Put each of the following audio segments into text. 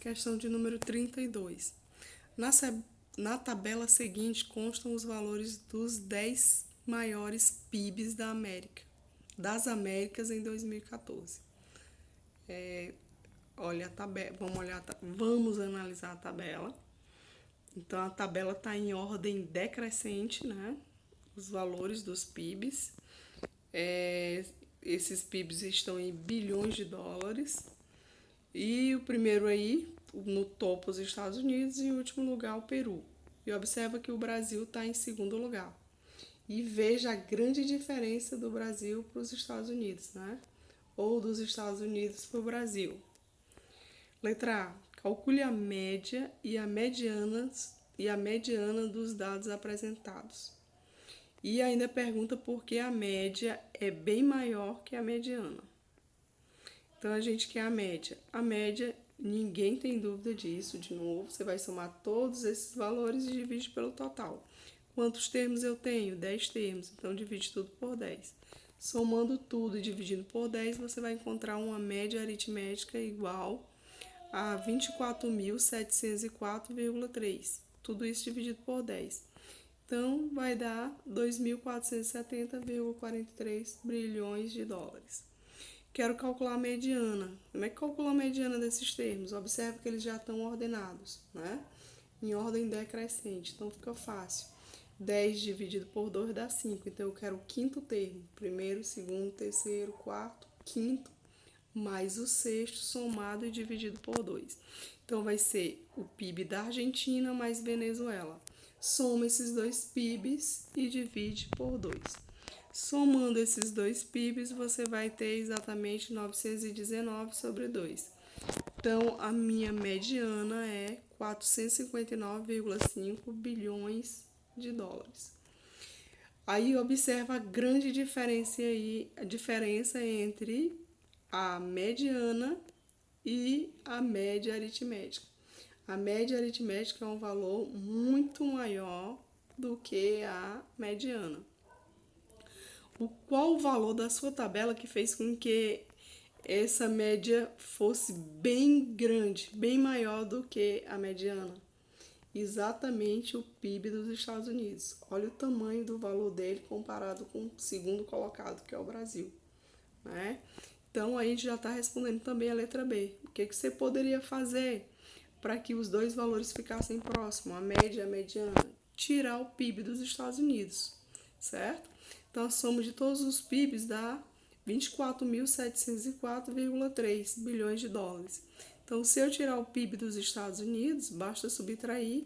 Questão de número 32. Na tabela seguinte constam os valores dos 10 maiores PIBs das Américas em 2014. Olha a tabela, vamos analisar a tabela. Então, a tabela está em ordem decrescente, né? Os valores dos PIBs. Esses PIBs estão em bilhões de dólares. E o primeiro aí, no topo, os Estados Unidos, e em último lugar, o Peru. E observa que o Brasil está em segundo lugar. E veja a grande diferença do Brasil para os Estados Unidos, né? Ou dos Estados Unidos para o Brasil. Letra A. Calcule a média e a mediana dos dados apresentados. E ainda pergunta por que a média é bem maior que a mediana. Então, a gente quer a média. A média, ninguém tem dúvida disso. De novo, você vai somar todos esses valores e divide pelo total. Quantos termos eu tenho? 10 termos. Então, divide tudo por 10. Somando tudo e dividindo por 10, você vai encontrar uma média aritmética igual a 24.704,3. Tudo isso dividido por 10. Então, vai dar 2.470,43 bilhões de dólares. Quero calcular a mediana. Como é que calcula a mediana desses termos? Observe que eles já estão ordenados, né? Em ordem decrescente, então fica fácil. 10 dividido por 2 dá 5, então eu quero o quinto termo. Primeiro, segundo, terceiro, quarto, quinto, mais o sexto somado e dividido por 2. Então, vai ser o PIB da Argentina mais Venezuela. Soma esses dois PIBs e divide por 2. Somando esses dois PIBs, você vai ter exatamente 919 sobre 2. Então, a minha mediana é 459,5 bilhões de dólares. Aí, observa a grande diferença entre a mediana e a média aritmética. A média aritmética é um valor muito maior do que a mediana. Qual o valor da sua tabela que fez com que essa média fosse bem grande, bem maior do que a mediana? Exatamente o PIB dos Estados Unidos. Olha o tamanho do valor dele comparado com o segundo colocado, que é o Brasil, né? Então, aí a gente já está respondendo também a letra B. O que você poderia fazer para que os dois valores ficassem próximos, a média e a mediana? Tirar o PIB dos Estados Unidos, certo? Então, a soma de todos os PIBs dá 24.704,3 bilhões de dólares. Então, se eu tirar o PIB dos Estados Unidos, basta subtrair.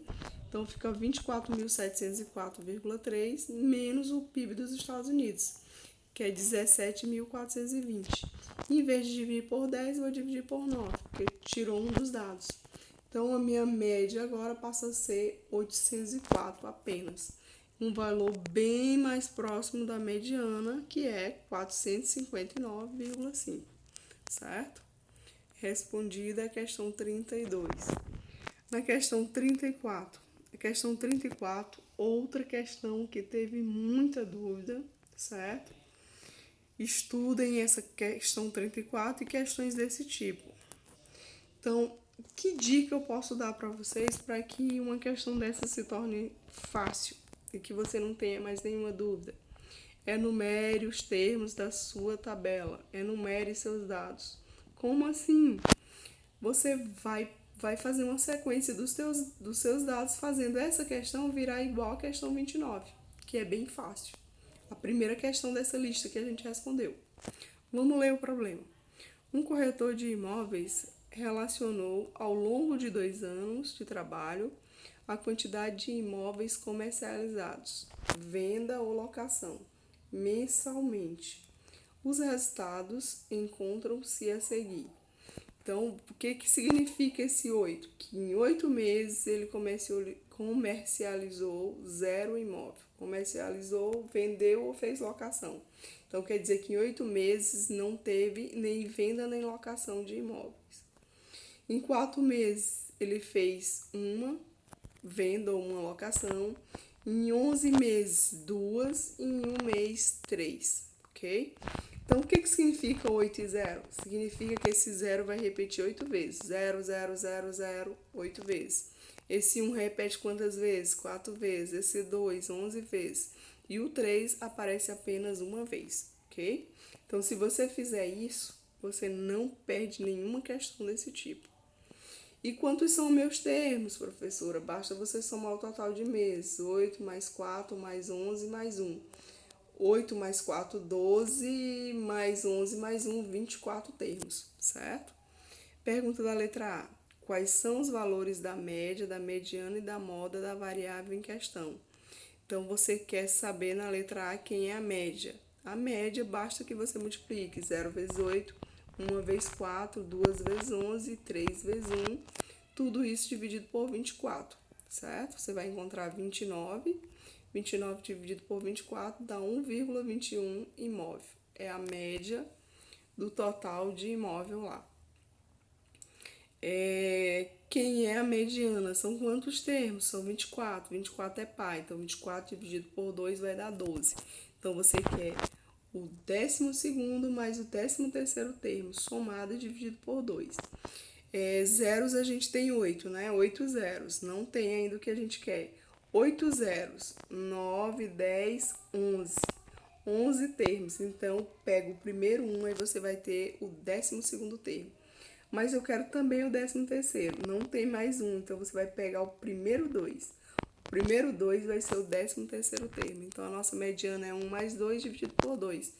Então, fica 24.704,3 menos o PIB dos Estados Unidos, que é 17.420. Em vez de dividir por 10, eu vou dividir por 9, porque tirou um dos dados. Então, a minha média agora passa a ser 804 apenas. Um valor bem mais próximo da mediana, que é 459,5, certo? Respondida a questão 32. Na questão 34. A questão 34, outra questão que teve muita dúvida, certo? Estudem essa questão 34 e questões desse tipo. Então, que dica eu posso dar para vocês para que uma questão dessa se torne fácil e que você não tenha mais nenhuma dúvida? Enumere os termos da sua tabela, enumere seus dados. Como assim? Você vai fazer uma sequência dos seus dados, fazendo essa questão virar igual à questão 29, que é bem fácil. A primeira questão dessa lista que a gente respondeu. Vamos ler o problema. Um corretor de imóveis relacionou ao longo de 2 anos de trabalho a quantidade de imóveis comercializados, venda ou locação, mensalmente. Os resultados encontram-se a seguir. Então, o que significa esse 8? Que em 8 meses ele comercializou 0 imóvel. Comercializou, vendeu ou fez locação. Então, quer dizer que em 8 meses não teve nem venda nem locação de imóveis. Em 4 meses ele fez uma venda ou uma locação. Em 11 meses, 2. E em um mês, 3. Ok? Então, o que significa 8 e 0? Significa que esse 0 vai repetir 8 vezes. 0, 0, 0, 0, 8 vezes. Esse 1 repete quantas vezes? 4 vezes. Esse 2, 11 vezes. E o 3 aparece apenas uma vez, ok? Então, se você fizer isso, você não perde nenhuma questão desse tipo. E quantos são meus termos, professora? Basta você somar o total de meses. 8 mais 4 mais 11 mais 1. 8 mais 4, 12, mais 11 mais 1, 24 termos, certo? Pergunta da letra A. Quais são os valores da média, da mediana e da moda da variável em questão? Então, você quer saber na letra A quem é a média. A média, basta que você multiplique 0 vezes 8, 1 vezes 4, 2 vezes 11, 3 vezes 1, tudo isso dividido por 24, certo? Você vai encontrar 29. 29 dividido por 24 dá 1,21 imóvel. É a média do total de imóvel lá. Quem é a mediana? São quantos termos? São 24. 24 é par, então 24 dividido por 2 vai dar 12. Então, você quer o 12º mais o 13º termo, somado e dividido por 2. Zeros a gente tem 8, né? 8 zeros. Não tem ainda o que a gente quer. 8 zeros, 9, 10, 11. 11 termos. Então, pega o primeiro 1, aí você vai ter o 12º termo. Mas eu quero também o 13º. Não tem mais um, então você vai pegar o primeiro 2. O primeiro 2 vai ser o 13º termo. Então, a nossa mediana é 1 mais 2 dividido por 2.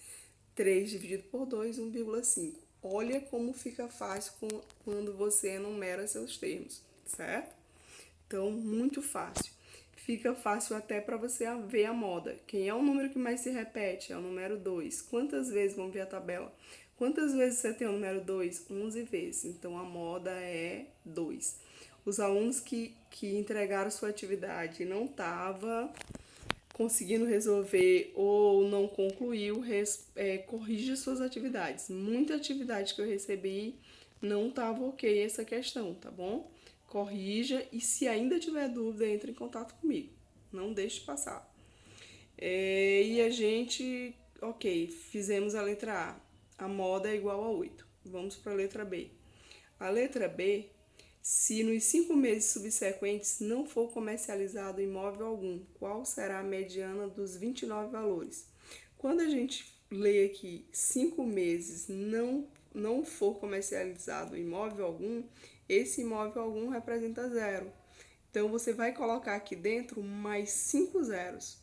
3 dividido por 2, 1,5. Olha como fica fácil quando você enumera seus termos, certo? Então, muito fácil. Fica fácil até para você ver a moda. Quem é o número que mais se repete? É o número 2. Quantas vezes, vamos ver a tabela? Quantas vezes você tem o número 2? 11 vezes. Então, a moda é 2. Os alunos que entregaram sua atividade e não estavam conseguindo resolver ou não concluiu, corrija suas atividades. Muita atividade que eu recebi não estava ok essa questão, tá bom? Corrija e se ainda tiver dúvida, entre em contato comigo. Não deixe passar. E a gente, ok, fizemos a letra A. A moda é igual a 8. Vamos para a letra B. A letra B, se nos 5 meses subsequentes não for comercializado imóvel algum, qual será a mediana dos 29 valores? Quando a gente lê aqui 5 meses não for comercializado imóvel algum, esse imóvel algum representa 0. Então, você vai colocar aqui dentro mais 5 zeros.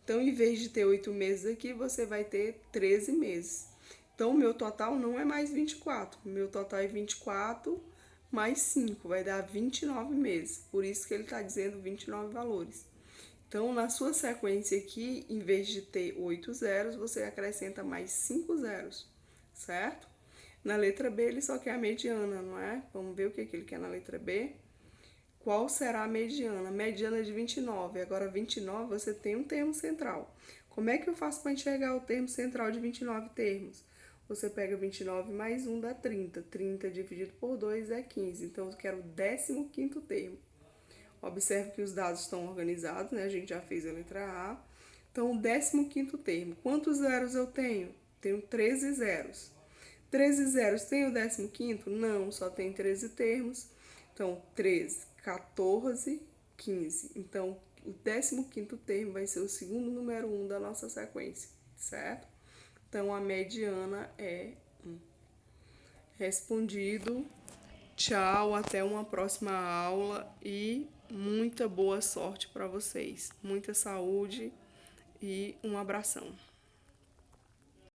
Então, em vez de ter 8 meses aqui, você vai ter 13 meses. Então, o meu total não é mais 24. O meu total é 24 mais 5, vai dar 29 meses. Por isso que ele está dizendo 29 valores. Então, na sua sequência aqui, em vez de ter 8 zeros, você acrescenta mais 5 zeros, certo? Na letra B, ele só quer a mediana, não é? Vamos ver o que ele quer na letra B. Qual será a mediana? Mediana de 29. Agora, 29, você tem um termo central. Como é que eu faço para enxergar o termo central de 29 termos? Você pega 29 mais 1 dá 30. 30 dividido por 2 é 15. Então, eu quero o 15º termo. Observe que os dados estão organizados, né? A gente já fez a letra A. Então, o 15º termo. Quantos zeros eu tenho? Tenho 13 zeros. 13 zeros tem o 15º? Não, só tem 13 termos. Então, 13, 14, 15. Então, o 15º termo vai ser o segundo número 1 da nossa sequência, certo? Então, a mediana é 1. Respondido. Tchau, até uma próxima aula e muita boa sorte para vocês. Muita saúde e um abração.